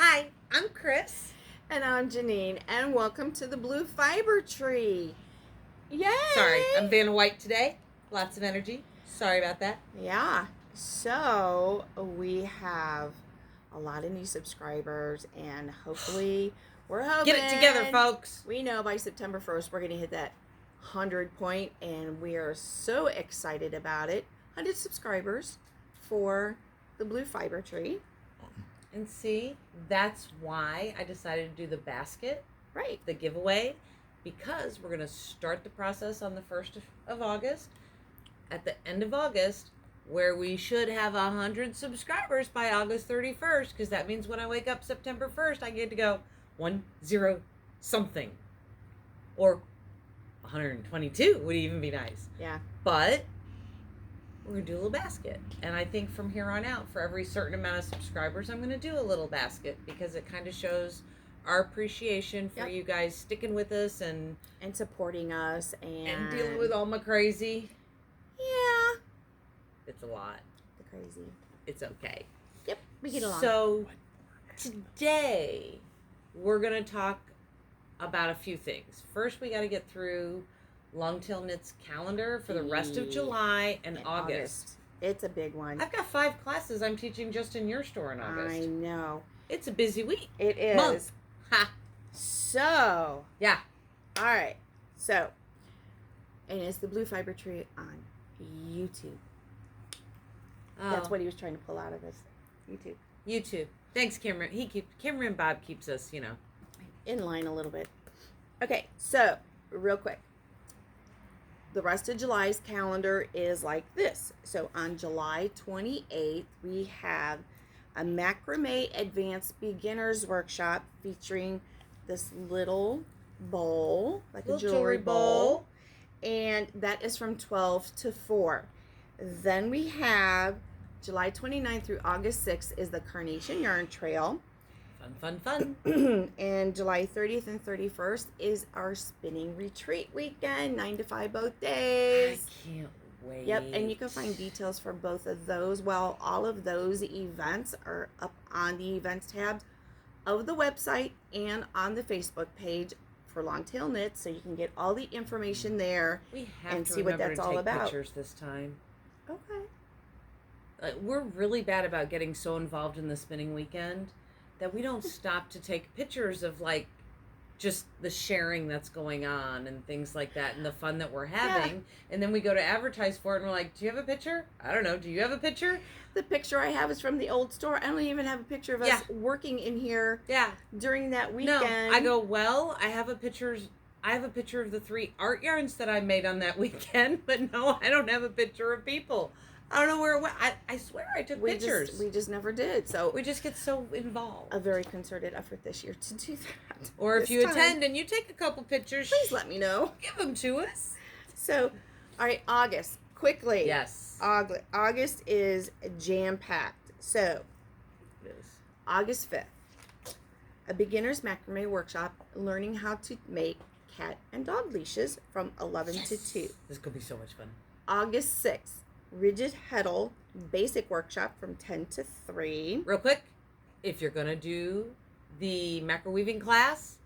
Hi, I'm Kris. And I'm Jeannine, and welcome to the Blue Fiber Tree. Yay! Sorry, I'm Vanna White today. Lots of energy. Sorry about that. Yeah, so we have a lot of new subscribers, and hopefully we're hoping... Get it together, folks. We know by September 1st we're going to hit that 100 point, and we are so excited about it. 100 subscribers for the Blue Fiber Tree. And see, that's why I decided to do the basket, Right. the giveaway, because we're going to start the process on the 1st of August. At the end of August, where we should have 100 subscribers by August 31st, because that means when I wake up September 1st, I get to go 10 something. Or 122 would even be nice. Yeah. But we're going to do a little basket. And I think from here on out, for every certain amount of subscribers, I'm going to do a little basket because it kind of shows our appreciation for you guys sticking with us and supporting us and dealing with all my crazy. Yeah. It's a lot. The crazy. It's okay. Yep, we get along. So today we're going to talk about a few things. First, we got to get through Longtail Knit's calendar for the rest of July and August. It's a big one. I've got 5 classes I'm teaching just in your store in August. I know. It's a busy week. It is. Month. Ha. So. Yeah. All right. So. And it's the Blue Fiber Tree on YouTube. Oh. That's what he was trying to pull out of us. YouTube. Thanks, Cameron. Cameron Bob keeps us, in line a little bit. Okay. So, real quick. The rest of July's calendar is like this. So on July 28th, we have a Macrame Advanced Beginners Workshop featuring this little bowl, like a jewelry bowl. And that is from 12 to 4. Then we have July 29th through August 6th is the Carnation Yarn Trail. Fun. And July 30th and 31st is our spinning retreat weekend, 9 to 5 both days. I can't wait. Yep, and you can find details for both of those. Well, all of those events are up on the events tab of the website and on the Facebook page for Longtail Knit, so you can get all the information there and see what that's all about. Pictures this time. Okay. We're really bad about getting so involved in the spinning weekend that we don't stop to take pictures of just the sharing that's going on and things like that and the fun that we're having. Yeah. And then we go to advertise for it and we're like, do you have a picture? I don't know. Do you have a picture? The picture I have is from the old store. I don't even have a picture of us working in here during that weekend. No, I go, well, I have a picture of the 3 art yarns that I made on that weekend, but no, I don't have a picture of people. I don't know where it went. I swear I took pictures. We just never did. So we just get so involved. A very concerted effort this year to do that. Or if you attend and you take a couple pictures, please let me know. Give them to us. So, all right, August. Quickly. Yes. August is jam-packed. So, it is. August 5th, a beginner's macrame workshop learning how to make cat and dog leashes from 11 to 2. This could be so much fun. August 6th. Rigid Heddle basic workshop from 10 to 3. Real quick, if you're going to do the macro weaving class,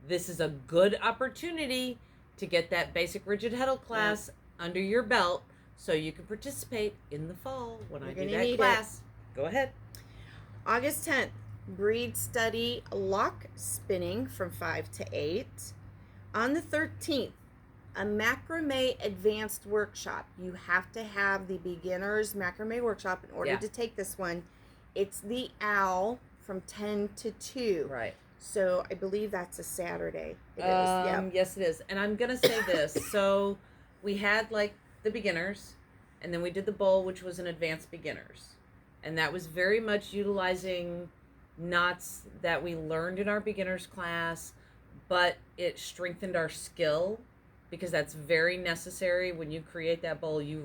this is a good opportunity to get that basic rigid Heddle class under your belt so you can participate in the fall when I do that class. Go ahead. August 10th, breed study lock spinning from 5 to 8. On the 13th, a Macrame Advanced Workshop. You have to have the beginner's Macrame Workshop in order to take this one. It's the Owl from 10 to 2. Right. So I believe that's a Saturday. It is. Yeah. Yes, it is. And I'm going to say this. So we had the beginners, and then we did the bowl, which was an advanced beginners. And that was very much utilizing knots that we learned in our beginners class, but it strengthened our skill. Because that's very necessary when you create that bowl. You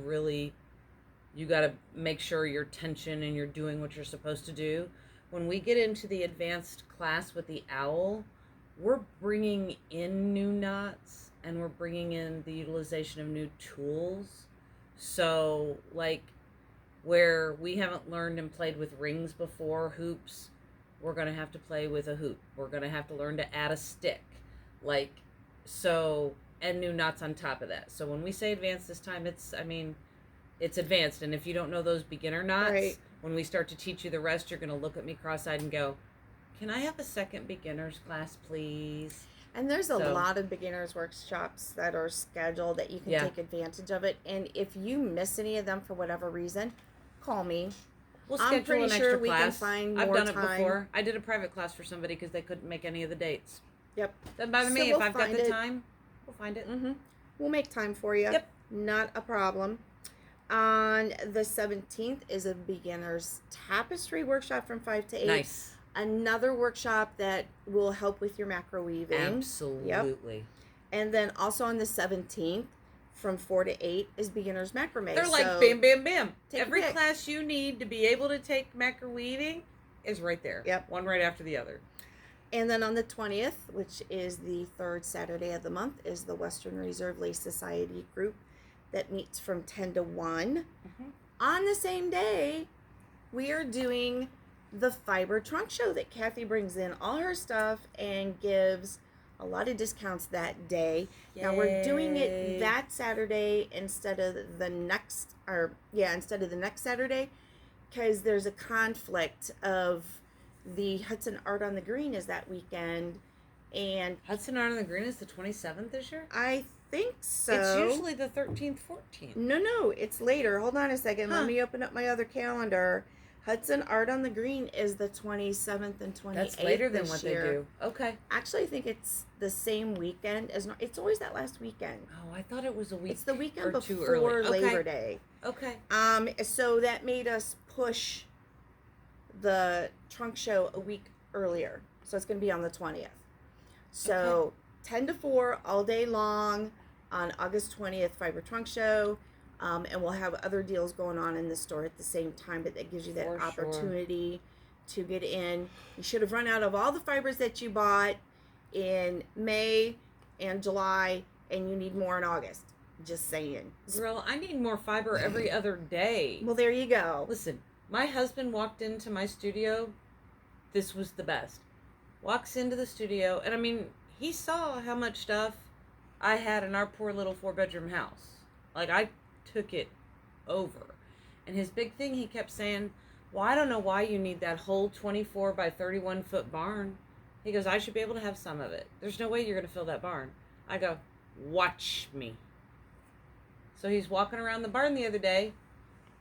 got to make sure your tension and you're doing what you're supposed to do. When we get into the advanced class with the owl, we're bringing in new knots and we're bringing in the utilization of new tools. So where we haven't learned and played with rings before, hoops, we're going to have to play with a hoop. We're going to have to learn to add a stick. Like, so, and new knots on top of that. So when we say advanced this time, it's advanced. And if you don't know those beginner knots, Right. when we start to teach you the rest, you're going to look at me cross-eyed and go, can I have a second beginner's class, please? And there's a lot of beginners workshops that are scheduled that you can take advantage of it. And if you miss any of them for whatever reason, call me. We'll I'm schedule pretty an sure extra we can class. find I've more done it time. before. I did a private class for somebody because they couldn't make any of the dates. Yep. Doesn't bother me. we'll If I've got find the it. time, we'll find it. Mm-hmm. We'll make time for you. Yep. Not a problem. On the 17th is a beginner's tapestry workshop from 5 to 8. Nice. Another workshop that will help with your macro weaving. Absolutely. Yep. And then also on the 17th from 4 to 8 is beginner's macrame. They're like bam, bam, bam. take Every your pick. class you need to be able to take macro weaving is right there. Yep. One right after the other. And then on the 20th, which is the third Saturday of the month, is the Western Reserve Lace Society group that meets from 10 to 1. Mm-hmm. On the same day, we are doing the fiber trunk show that Kathy brings in all her stuff and gives a lot of discounts that day. Yay. Now we're doing it that Saturday instead of the next Saturday, because there's a conflict of the Hudson Art on the Green is that weekend, and Hudson Art on the Green is the 27th this year? I think so. It's usually the 13th, 14th. No, it's later. Hold on a second. Huh. Let me open up my other calendar. Hudson Art on the Green is the 27th and 28th. That's later than this what year. they do. Okay. Actually, I think it's the same weekend as it's always that last weekend. Oh, I thought it was a week. It's the weekend or two before early. Okay. Labor Day. Okay. So that made us push the trunk show a week earlier. So it's going to be on the 20th. So 10 to 4 all day long on August 20th, Fiber Trunk Show. And we'll have other deals going on in the store at the same time, but that gives you that For sure. opportunity to get in. You should have run out of all the fibers that you bought in May and July, and you need more in August. Just saying. Girl, I need more fiber every other day. Well, there you go. Listen, my husband walked into my studio. This was the best. Walks into the studio, and I mean, he saw how much stuff I had in our poor little 4-bedroom house. Like, I took it over. And his big thing, he kept saying, well, I don't know why you need that whole 24 by 31 foot barn. He goes, I should be able to have some of it. There's no way you're going to fill that barn. I go, watch me. So he's walking around the barn the other day,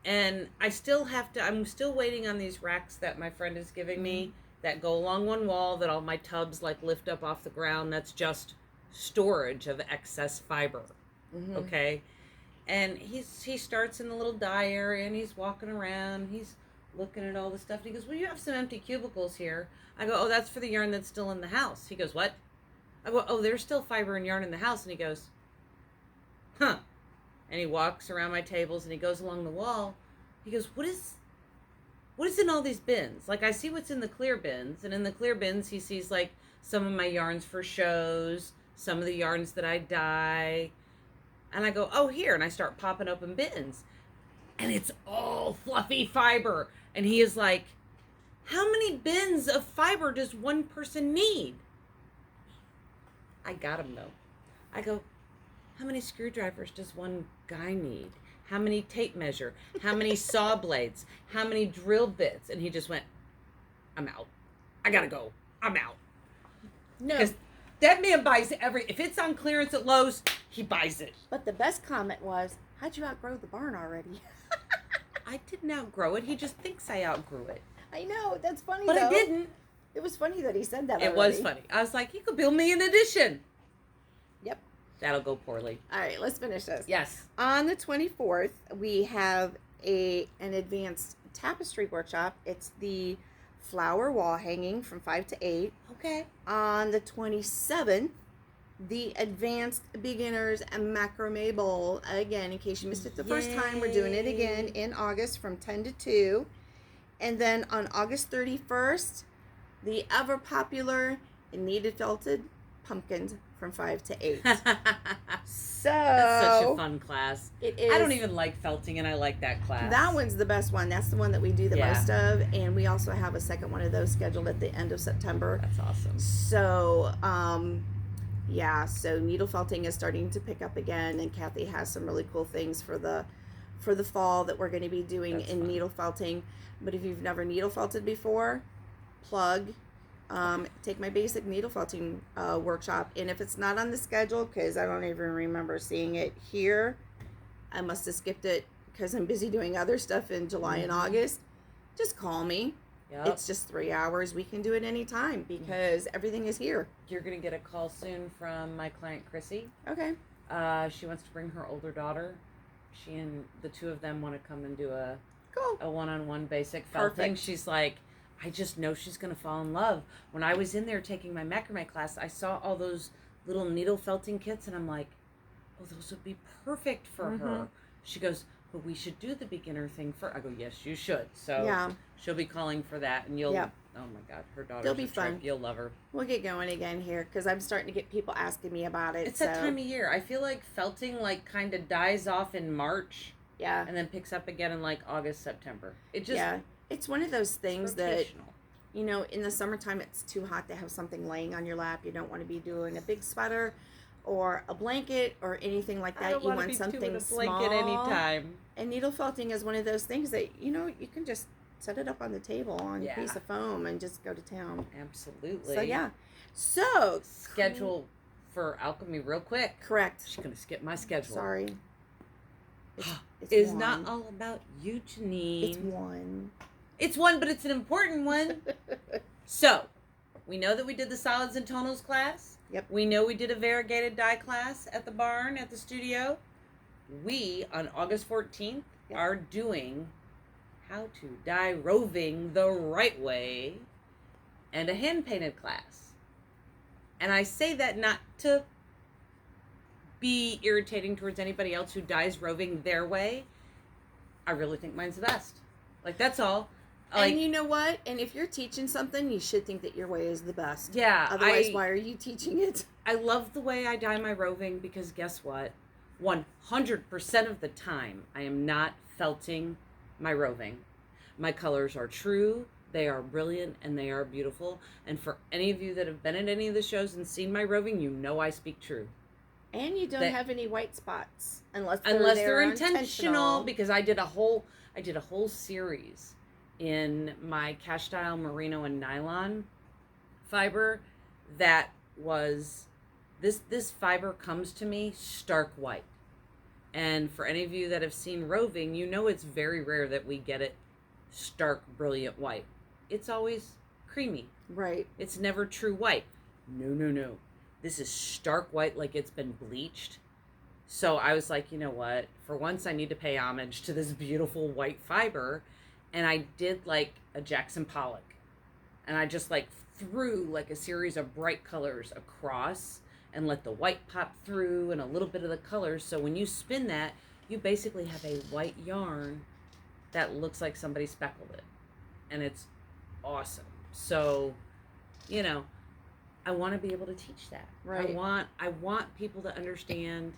and I'm still waiting on these racks that my friend is giving me that go along one wall that all my tubs like lift up off the ground. That's just storage of excess fiber. Mm-hmm. Okay. And he starts in the little dye area, and he's walking around. He's looking at all the stuff. And he goes, well, you have some empty cubicles here. I go, oh, that's for the yarn that's still in the house. He goes, what? I go, oh, there's still fiber and yarn in the house. And he goes, huh. And he walks around my tables, and he goes along the wall. He goes, what is in all these bins? Like, I see what's in the clear bins. And in the clear bins, he sees, like, some of my yarns for shows, some of the yarns that I dye. And I go, oh, here. And I start popping open bins. And it's all fluffy fiber. And he is like, how many bins of fiber does one person need? I got him, though. I go, how many screwdrivers does one guy need? How many tape measure? How many saw blades? How many drill bits? And he just went, I'm out. I gotta go. I'm out. No. Because that man buys if it's on clearance at Lowe's, he buys it. But the best comment was, how'd you outgrow the barn already? I didn't outgrow it. He just thinks I outgrew it. I know. That's funny, But though. I didn't. It was funny that he said that It already. was funny. I was like, you could build me an addition. Yep. That'll go poorly. All right, let's finish this. Yes. On the 24th, we have an advanced tapestry workshop. It's the flower wall hanging from 5 to 8. Okay. On the 27th, the advanced beginners and macrame bowl. Again, in case you missed it the first time, we're doing it again in August from 10 to 2. And then on August 31st, the ever popular kneaded felted pumpkins from 5 to 8. So That's such a fun class. It is. I don't even like felting, and I like that class. That one's the best one. That's the one that we do the most of, and we also have a second one of those scheduled at the end of September. That's awesome. So, so needle felting is starting to pick up again, and Kathy has some really cool things for the fall that we're going to be doing in fun. Needle felting. But if you've never needle felted before, take my basic needle felting workshop. And if it's not on the schedule, because I don't even remember seeing it here, I must have skipped it because I'm busy doing other stuff in July and August, just call me. Yep. It's just 3 hours. We can do it anytime because everything is here. You're going to get a call soon from my client, Chrissy. Okay. She wants to bring her older daughter. She and the two of them want to come and do a one-on-one basic felting. She's like, I just know she's going to fall in love. When I was in there taking my macrame class, I saw all those little needle felting kits, and I'm like, oh, those would be perfect for her. She goes, but we should do the beginner thing first. I go, yes, you should. So she'll be calling for that, and you'll, oh my God, her daughter's a trip. You'll love her. We'll get going again here because I'm starting to get people asking me about it. It's that time of year. I feel like felting kind of dies off in March. Yeah. And then picks up again in August, September. It just it's one of those things that, in the summertime it's too hot to have something laying on your lap. You don't want to be doing a big sweater or a blanket or anything like that. You want something small. Blanket anytime. And needle felting is one of those things that, you can just set it up on the table on a piece of foam and just go to town. Absolutely. So schedule for alk&me real quick. Correct. She's going to skip my schedule. Sorry. It's not all about you, Jeannine. It's one, but it's an important one. So, we know that we did the solids and tonals class. Yep. We know we did a variegated dye class at the barn, at the studio. We, on August 14th, are doing how to dye roving the right way and a hand-painted class. And I say that not to be irritating towards anybody else who dyes roving their way. I really think mine's the best. That's all. And you know what? And if you're teaching something, you should think that your way is the best. Yeah. Otherwise, why are you teaching it? I love the way I dye my roving because guess what? 100% of the time, I am not felting my roving. My colors are true. They are brilliant and they are beautiful. And for any of you that have been at any of the shows and seen my roving, you know I speak true. And you don't have any white spots unless they're intentional. Because I did a whole series in my cast style merino and nylon fiber that was this fiber comes to me stark white. And for any of you that have seen roving, you know it's very rare that we get it stark brilliant white. It's always creamy. Right. It's never true white. No. This is stark white, like it's been bleached. So I was like, you know what? For once, I need to pay homage to this beautiful white fiber. And I did a Jackson Pollock. And I just threw a series of bright colors across and let the white pop through and a little bit of the colors. So when you spin that, you basically have a white yarn that looks like somebody speckled it. And it's awesome. So, I want to be able to teach that. Right. I want people to understand,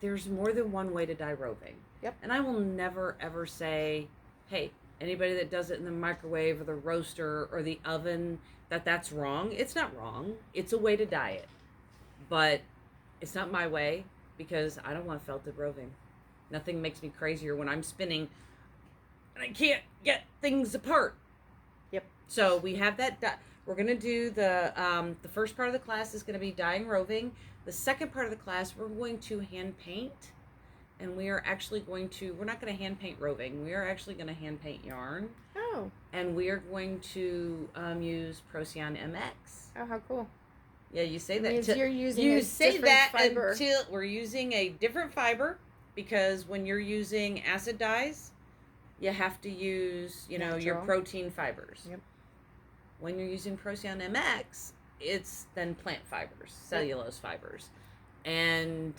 there's more than one way to dye roving. Yep. And I will never, ever say, hey, anybody that does it in the microwave or the roaster or the oven, that's wrong. It's not wrong. It's a way to dye it. But it's not my way because I don't want felted roving. Nothing makes me crazier when I'm spinning and I can't get things apart. Yep. So we have that. We're going to do the first part of the class is going to be dyeing roving. The second part of the class, we're going to hand paint. And we are actually we're not going to hand paint roving. We are actually going to hand paint yarn. Oh. And we are going to use Procyon MX. Oh, how cool. Yeah, you say that. You're using a different fiber. Until we're using a different fiber because when you're using acid dyes, you have to use, your protein fibers. Yep. When you're using Procyon MX, it's then plant fibers, cellulose fibers. And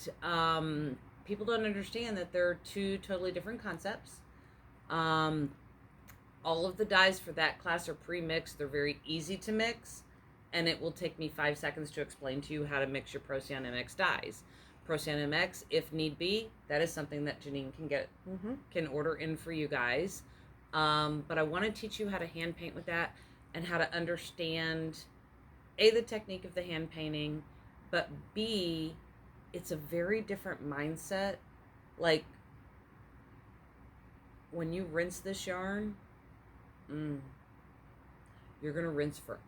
people don't understand that they're two totally different concepts. All of the dyes for that class are pre-mixed. They're very easy to mix. and it will take me 5 seconds to explain to you how to mix your Procyon MX dyes. Procyon MX, if need be, that is something that Jeannine can order in for you guys. But I want to teach you how to hand paint with that and how to understand A, the technique of the hand painting, but B, it's a very different mindset. Like, when you rinse this yarn, you're going to rinse for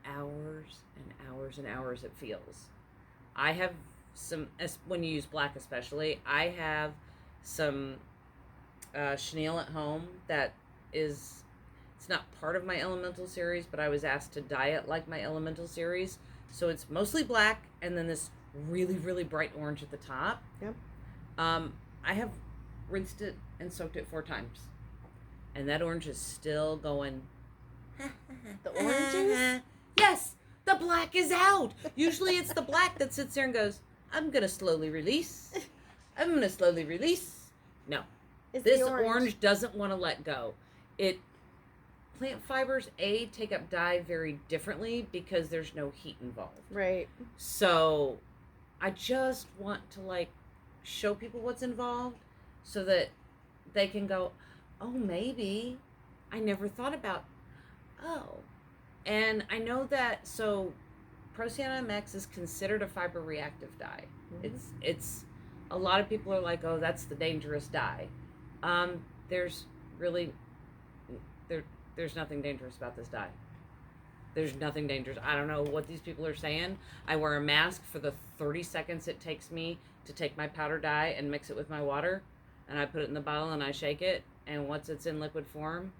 hours and hours and hours, it feels. I have some, when you use black especially, I have some chenille at home that is, it's not part of my elemental series, but I was asked to dye it like my elemental series. So it's mostly black and then this really, really bright orange at the top. Yep. I have rinsed it and soaked it 4 times. And that orange is still going. The oranges? Yes, the black is out. Usually it's the black that sits there and goes, I'm going to slowly release. I'm going to slowly release. No. It's This orange doesn't want to let go. Plant fibers, A, take up dye very differently because there's no heat involved. Right. So I just want to show people what's involved so that they can go, oh, maybe I never thought about, and I know that, so Procyon MX is considered a fiber reactive dye. It's a lot of people are like, oh, that's the dangerous dye. There's really, there's nothing dangerous about this dye. There's nothing dangerous. I don't know what these people are saying. I wear a mask for the 30 seconds it takes me to take my powder dye and mix it with my water, and I put it in the bottle and I shake it, and once it's in liquid form,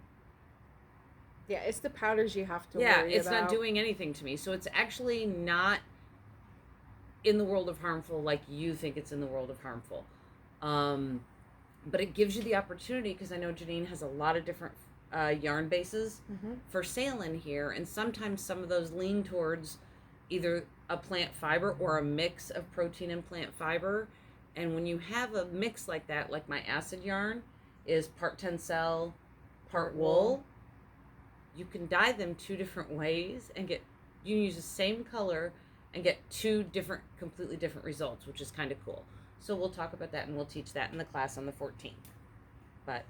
yeah, it's the powders you have to worry yeah, it's about. not doing anything to me. So it's actually not in the world of harmful like you think it's in the world of harmful. But it gives you the opportunity, because I know Jeannine has a lot of different yarn bases for sale in here, and sometimes some of those lean towards either a plant fiber or a mix of protein and plant fiber. And when you have a mix like that, like my acid yarn is part tencel, part wool, you can dye them 2 different ways and you can use the same color and get 2 different, completely different results, which is kind of cool. So we'll talk about that and we'll teach that in the class on the 14th. But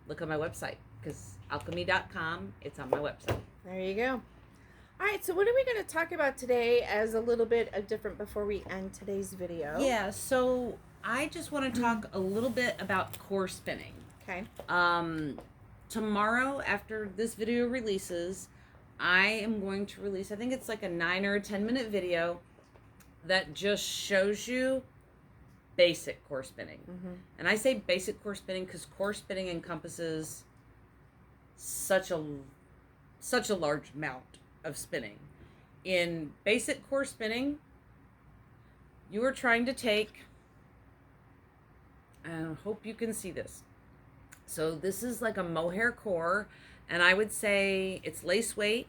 look on my website, because alk&me.com, it's on my website. There you go. All right, so what are we going to talk about today as a little bit of different before we end today's video? Yeah, so I just want to talk a little bit about core spinning. Okay. Tomorrow, after this video releases, I am going to release, I think it's like a 9 or a 10-minute video that just shows you basic core spinning. And I say basic core spinning because core spinning encompasses such a large amount of spinning. In basic core spinning, you are trying to take, I hope you can see this. So this is like a mohair core, and I would say it's lace weight,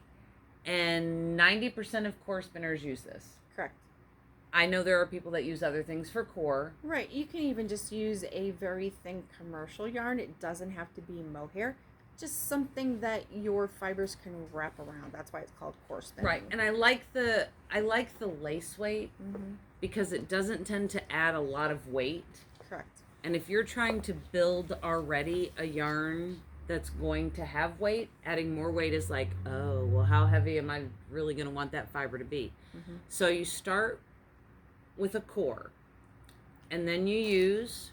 and 90% of core spinners use this. Correct. I know there are people that use other things for core. Right. You can even just use a very thin commercial yarn. It doesn't have to be mohair. Just something that your fibers can wrap around. That's why it's called core spinning. Right. And I like the lace weight because it doesn't tend to add a lot of weight. Correct. And if you're trying to build already a yarn that's going to have weight, adding more weight is like, oh, well, how heavy am I really going to want that fiber to be? So you start with a core, and then you use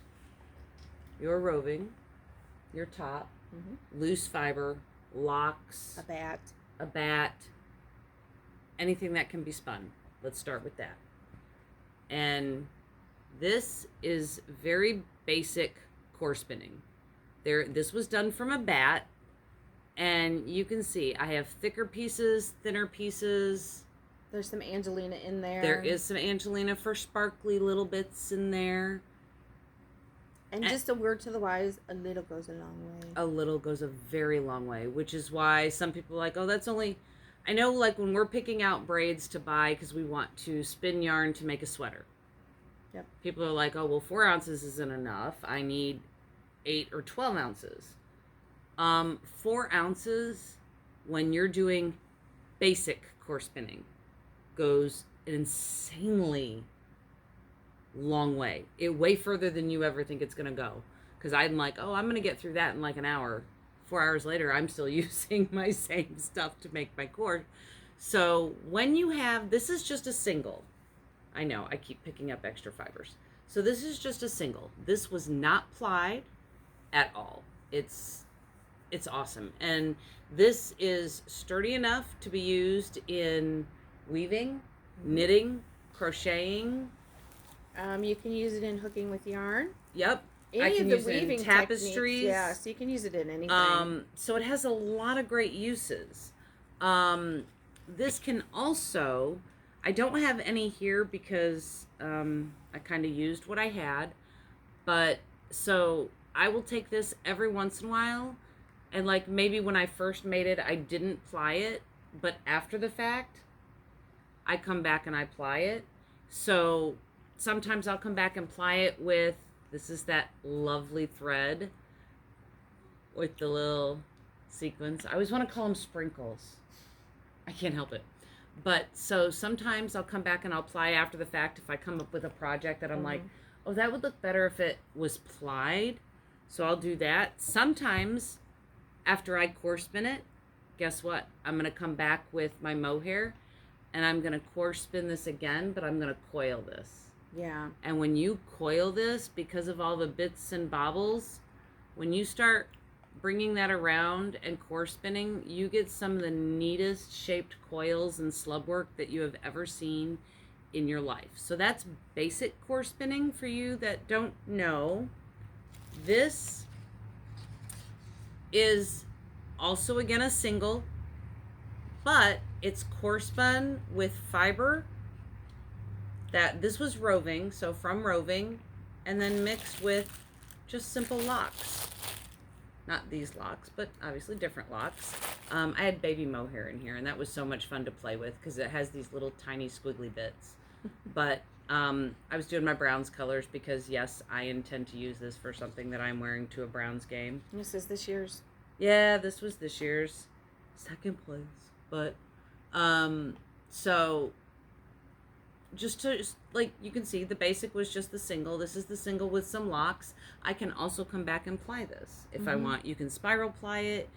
your roving, your top, loose fiber, locks, a bat, anything that can be spun. Let's start with that. And this is very basic core spinning. This was done from a bat, and you can see I have thicker pieces, thinner pieces. There's some Angelina in there. There is some Angelina for sparkly little bits in there. And just a word to the wise, a little goes a long way. A little goes a very long way, which is why some people are like, oh, that's only... I know, like, when we're picking out braids to buy because we want to spin yarn to make a sweater. Yep. People are like, oh, well, 4 ounces isn't enough. I need 8 or 12 ounces. 4 ounces when you're doing basic core spinning goes an insanely long way. It way further than you ever think it's going to go. Because I'm like, oh, I'm going to get through that in like an hour. 4 hours later, I'm still using my same stuff to make my cord. So when you have, this is just a single. I know, I keep picking up extra fibers. So this is just a single. This was not plied at all. It's awesome. And this is sturdy enough to be used in weaving, knitting, crocheting. You can use it in hooking with yarn. Yep. Any I can of the use it in weaving tapestries. techniques. Yeah, so you can use it in anything. So it has a lot of great uses. This can also, I don't have any here because I kind of used what I had, but so I will take this every once in a while, and like maybe when I first made it, I didn't ply it, but after the fact, I come back and I ply it. So sometimes I'll come back and ply it with, this is that lovely thread with the little sequins. I always want to call them sprinkles. I can't help it. But so sometimes I'll come back and I'll ply after the fact if I come up with a project that I'm like, oh, that would look better if it was plied. So I'll do that. Sometimes after I core spin it, guess what? I'm going to come back with my mohair and I'm going to core spin this again, but I'm going to coil this. Yeah. And when you coil this, because of all the bits and bobbles, when you start bringing that around and core spinning, you get some of the neatest shaped coils and slub work that you have ever seen in your life. So that's basic core spinning for you that don't know. This is also again a single, but it's core spun with fiber. That this was roving, so from roving, and then mixed with just simple locks. Not these locks, but obviously different locks. I had baby mohair in here, and that was so much fun to play with because it has these little tiny squiggly bits. But I was doing my browns colors because, yes, I intend to use this for something that I'm wearing to a Browns game. This is this year's? Yeah, this was this year's second place. But, so just to, like, you can see the basic was just the single. This is the single with some locks. I can also come back and ply this if I want. You can spiral ply it.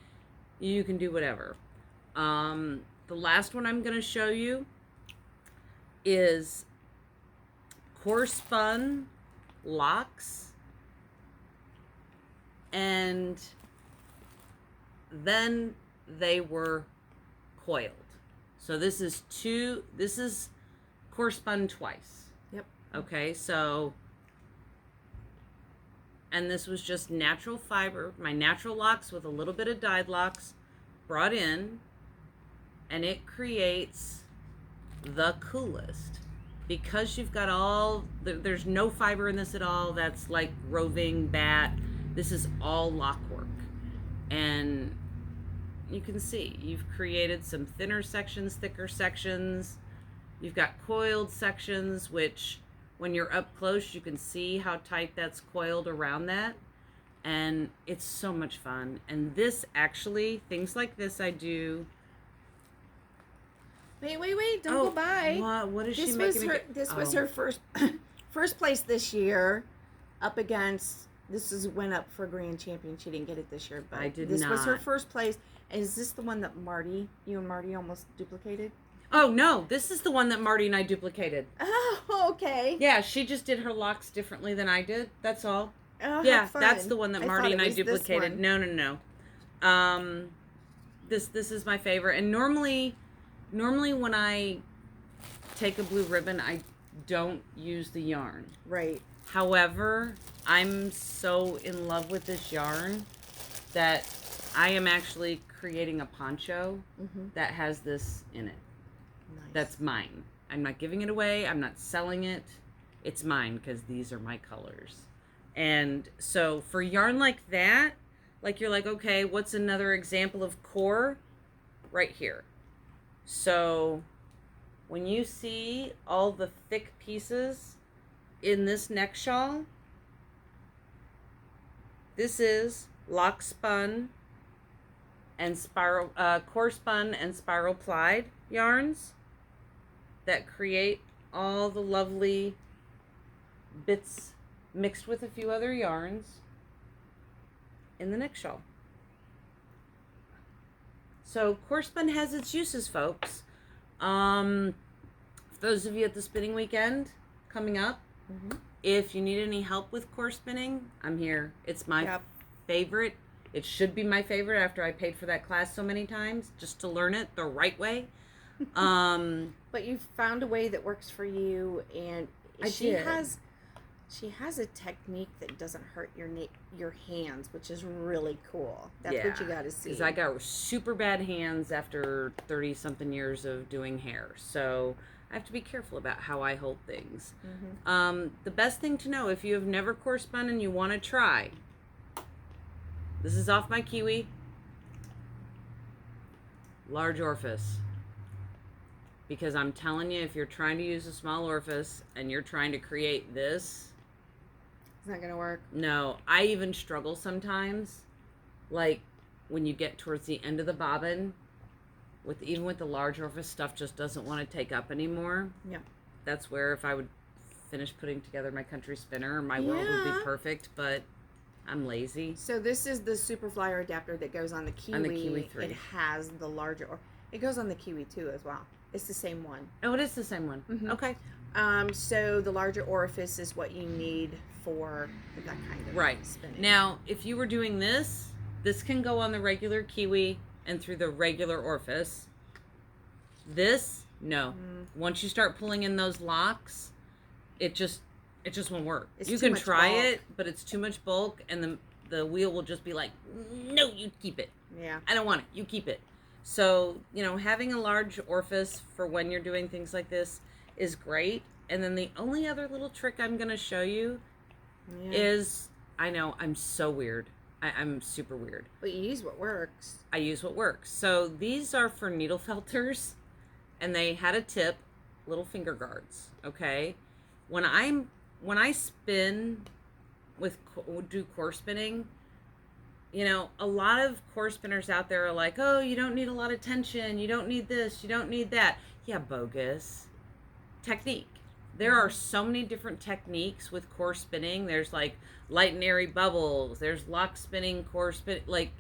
You can do whatever. The last one I'm going to show you is core spun locks, and then they were coiled. So this is core spun twice. Yep. Okay, so, and this was just natural fiber, my natural locks with a little bit of dyed locks brought in, and it creates the coolest because you've got all, there's no fiber in this at all. That's like roving bat. This is all lock work, and you can see you've created some thinner sections, thicker sections. You've got coiled sections, which when you're up close, you can see how tight that's coiled around that. And it's so much fun. And this actually, things like this I do. Wait, don't go by. What is this she was making? Was her first place this year up against, went up for grand champion. She didn't get it this year, but I did this not. was her first place. Is this the one that you and Marty almost duplicated? Oh, no, this is the one that Marty and I duplicated. Oh, okay. Yeah, she just did her locks differently than I did. That's all. Oh, yeah, fun. that's the one that Marty and I duplicated. No. This is my favorite. And normally when I take a blue ribbon, I don't use the yarn. Right. However, I'm so in love with this yarn that I am actually creating a poncho that has this in it. Nice. That's mine. I'm not giving it away. I'm not selling it. It's mine because these are my colors. And so for yarn like that, like you're like, okay, what's another example of core? Right here. So when you see all the thick pieces in this neck shawl, this is lock spun and spiral core spun and spiral plied yarns that create all the lovely bits mixed with a few other yarns in the next shawl. So core spun has its uses, folks. For those of you at the spinning weekend coming up, if you need any help with core spinning, I'm here. It's my favorite. It should be my favorite after I paid for that class so many times just to learn it the right way. But you found a way that works for you, and she has a technique that doesn't hurt your hands, which is really cool. That's what you got to see. Because I got super bad hands after 30-something years of doing hair. So I have to be careful about how I hold things. The best thing to know, if you have never core spun and you want to try, this is off my kiwi. Large orifice. Because I'm telling you, if you're trying to use a small orifice and you're trying to create this, it's not going to work. No, I even struggle sometimes. Like when you get towards the end of the bobbin, even with the large orifice, stuff just doesn't want to take up anymore. Yeah. That's where if I would finish putting together my country spinner, my world would be perfect, but I'm lazy. So this is the super flyer adapter that goes on the Kiwi. On the Kiwi 3. It has the larger, it goes on the Kiwi 2 as well. It's the same one. Oh, it is the same one. Okay. So the larger orifice is what you need for that kind of spinning. Now, if you were doing this can go on the regular Kiwi and through the regular orifice. This, no. Once you start pulling in those locks, it just won't work. You can try it, but it's too much bulk, and the wheel will just be like, no, you keep it. Yeah. I don't want it. You keep it. So, having a large orifice for when you're doing things like this is great. And then the only other little trick I'm going to show you is, I know, I'm so weird. I'm super weird. But you use what works. I use what works. So these are for needle felters, and they had a tip, little finger guards, okay? When I spin do core spinning, a lot of core spinners out there are like, oh, you don't need a lot of tension. You don't need this. You don't need that. Yeah, bogus. Technique. There are so many different techniques with core spinning. There's like light and airy bubbles. There's lock spinning, core spin. Like,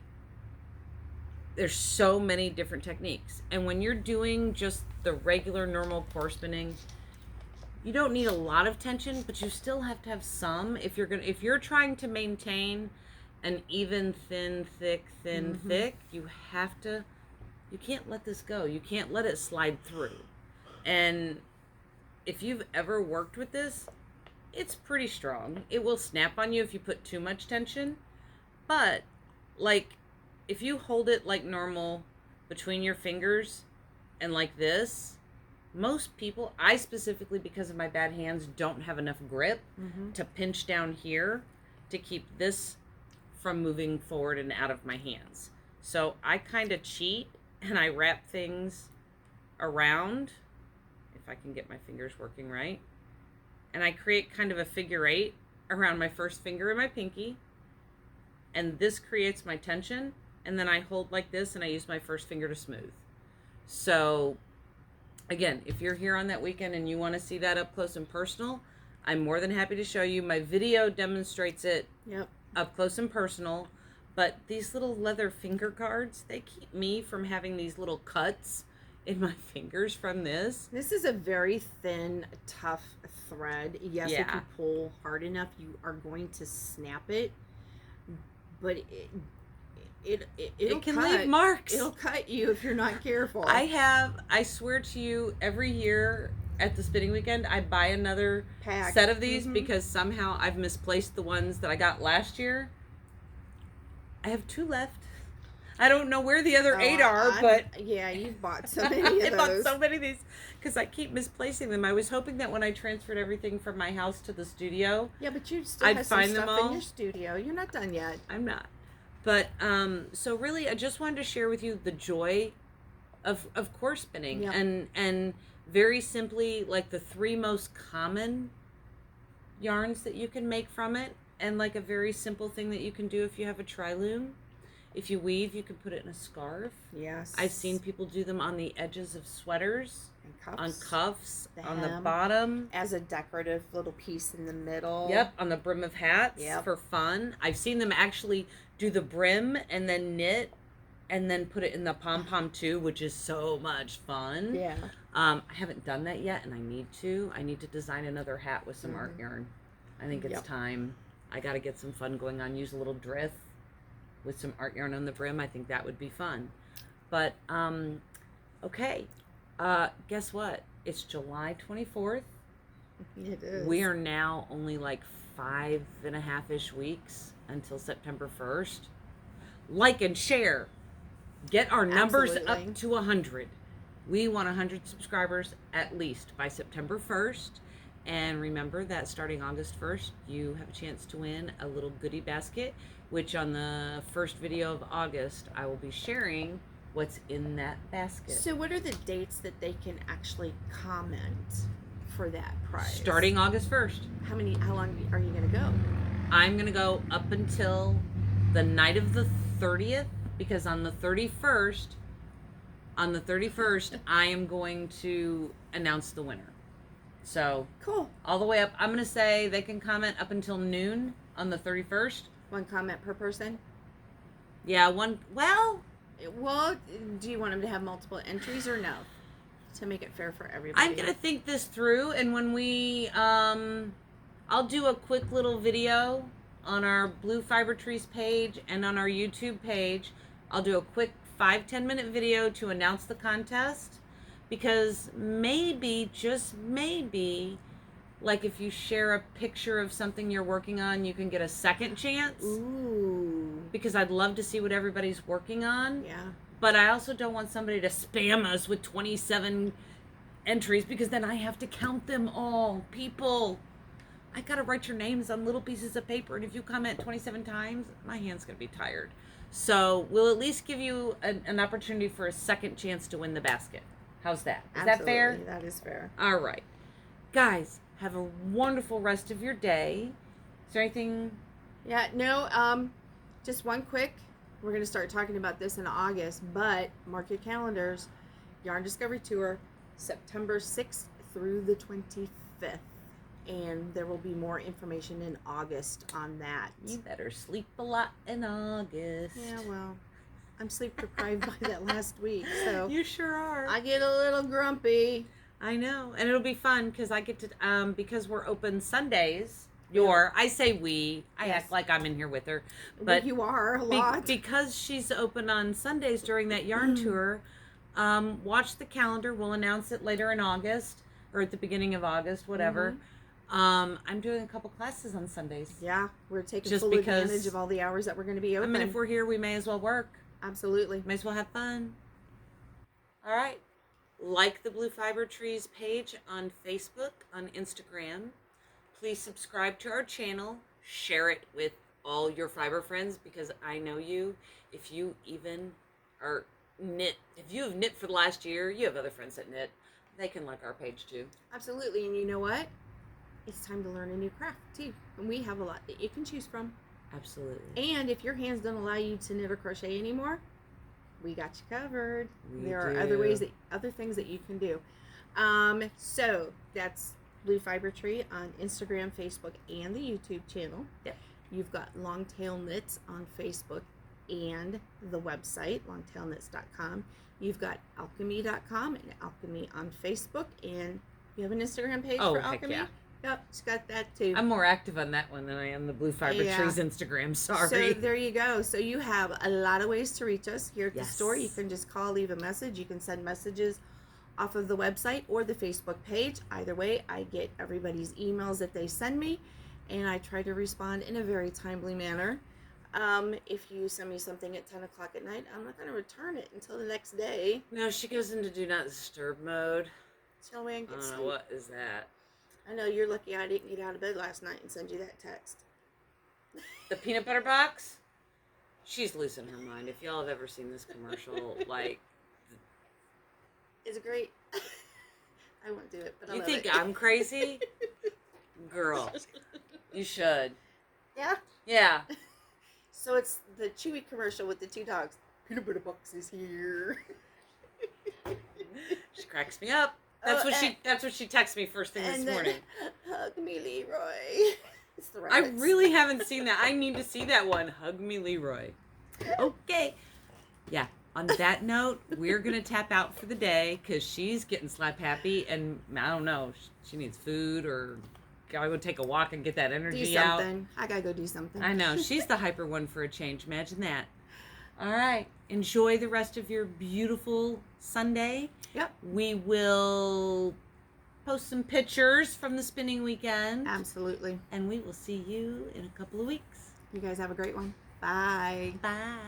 there's so many different techniques. And when you're doing just the regular normal core spinning, you don't need a lot of tension, but you still have to have some. If you're trying to maintain an even thin, thick, you can't let this go. You can't let it slide through. And if you've ever worked with this, it's pretty strong. It will snap on you if you put too much tension. But, like, if you hold it like normal between your fingers and like this, most people, I specifically, because of my bad hands, don't have enough grip to pinch down here to keep this from moving forward and out of my hands. So I kind of cheat and I wrap things around, if I can get my fingers working right, and I create kind of a figure 8 around my first finger and my pinky, and this creates my tension, and then I hold like this and I use my first finger to smooth. So again, if you're here on that weekend and you want to see that up close and personal, I'm more than happy to show you. My video demonstrates it up close and personal, but these little leather finger guards, they keep me from having these little cuts in my fingers from this. This is a very thin, tough thread. Yes, if you pull hard enough, you are going to snap it, but it can leave marks. It'll cut you if you're not careful. I swear to you, every year at the spinning weekend, I buy another set of these because somehow I've misplaced the ones that I got last year. I have 2 left. I don't know where the other 8 are, but yeah, you've bought so many of those. I bought so many of these because I keep misplacing them. I was hoping that when I transferred everything from my house to the studio, but you still have some stuff in your studio. You're not done yet. I'm not. But so really, I just wanted to share with you the joy of core spinning and very simply, like, the 3 most common yarns that you can make from it, and like a very simple thing that you can do if you have a tri-loom If you weave, you can put it in a scarf. Yes. I've seen people do them on the edges of sweaters, and cuffs, on cuffs, on the hem, bottom. as a decorative little piece in the middle. Yep, on the brim of hats Yep. for fun. I've seen them actually do the brim and then knit and then put it in the pom-pom too, which is so much fun. Yeah. I haven't done that yet, and I need to. I need to design another hat with some art yarn. I think it's time. I got to get some fun going on. Use a little drift with some art yarn on the brim. I think that would be fun. But, okay. Guess what? It's July 24th. It is. We are now only like 5.5-ish weeks until September 1st. Like and share. Get our numbers up to 100. We want 100 subscribers at least by September 1st. And remember that starting August 1st, you have a chance to win a little goodie basket, which on the first video of August, I will be sharing what's in that basket. So what are the dates that they can actually comment for that prize? Starting August 1st. How long are you going to go? I'm going to go up until the night of the 30th, because on the 31st, I am going to announce the winner. So, cool. All the way up. I'm going to say they can comment up until noon on the 31st. One comment per person? Yeah, one. Well, do you want them to have multiple entries or no? To make it fair for everybody. I'm going to think this through, and when we, I'll do a quick little video on our Blue Fiber Trees page and on our YouTube page. I'll do a quick 5-10 minute video to announce the contest, because maybe, just maybe, like if you share a picture of something you're working on, you can get a second chance. Ooh. Because I'd love to see what everybody's working on. Yeah. But I also don't want somebody to spam us with 27 entries, because then I have to count them all. People, I gotta write your names on little pieces of paper, and if you comment 27 times, my hand's gonna be tired. So we'll at least give you an opportunity for a second chance to win the basket. How's that? Is that fair? That is fair. All right. Guys, have a wonderful rest of your day. Is there anything? Yeah, no, just one quick. We're going to start talking about this in August, but mark your calendars. Yarn Discovery Tour, September 6th through the 25th. And there will be more information in August on that. You better sleep a lot in August. Yeah, well, I'm sleep deprived by that last week, so you sure are. I get a little grumpy. I know, and it'll be fun because I get to because we're open Sundays. I say we. I act like I'm in here with her, but you are a lot because she's open on Sundays during that yarn tour. Watch the calendar. We'll announce it later in August or at the beginning of August, whatever. I'm doing a couple classes on Sundays. Yeah, we're taking full advantage of all the hours that we're going to be open. I mean, if we're here, we may as well work. Absolutely. May as well have fun. All right. Like the Blue Fiber Trees page on Facebook, on Instagram. Please subscribe to our channel. Share it with all your fiber friends, because I know you. If you even are knit, if you have knit for the last year, you have other friends that knit. They can like our page too. Absolutely. And you know what? It's time to learn a new craft too. And we have a lot that you can choose from. Absolutely. And if your hands don't allow you to knit or crochet anymore, we got you covered. There are other things that you can do. So that's Blue Fiber Tree on Instagram, Facebook, and the YouTube channel. Yep. You've got Longtail Knits on Facebook and the website, longtailknits.com. You've got alk&me.com and alk&me on Facebook, and you have an Instagram page for alk&me? Yeah. Yep, it's got that too. I'm more active on that one than I am the Blue Fiber Trees Instagram. Sorry. So there you go. So you have a lot of ways to reach us here at the store. You can just call, leave a message. You can send messages off of the website or the Facebook page. Either way, I get everybody's emails that they send me, and I try to respond in a very timely manner. If you send me something at 10 o'clock at night, I'm not going to return it until the next day. No, she goes into do not disturb mode. Till we get sleep. What is that? I know, you're lucky I didn't get out of bed last night and send you that text. The peanut butter box? She's losing her mind. If y'all have ever seen this commercial, like... Is it great? I won't do it, but I You love think it. I'm crazy? Girl, you should. Yeah? Yeah. So it's the Chewy commercial with the two dogs. Peanut butter box is here. She cracks me up. That's what she texts me first thing this morning. Hug me, Leroy. It's the I rabbits. really haven't seen that. I need to see that one. Hug me, Leroy. Okay. Yeah. On that note, we're going to tap out for the day because she's getting slap happy and I don't know, she needs food or gotta go take a walk and get that energy out. I gotta go do something. I know. She's the hyper one for a change. Imagine that. All right. Enjoy the rest of your beautiful Sunday. Yep. We will post some pictures from the spinning weekend. Absolutely. And we will see you in a couple of weeks. You guys have a great one. Bye. Bye.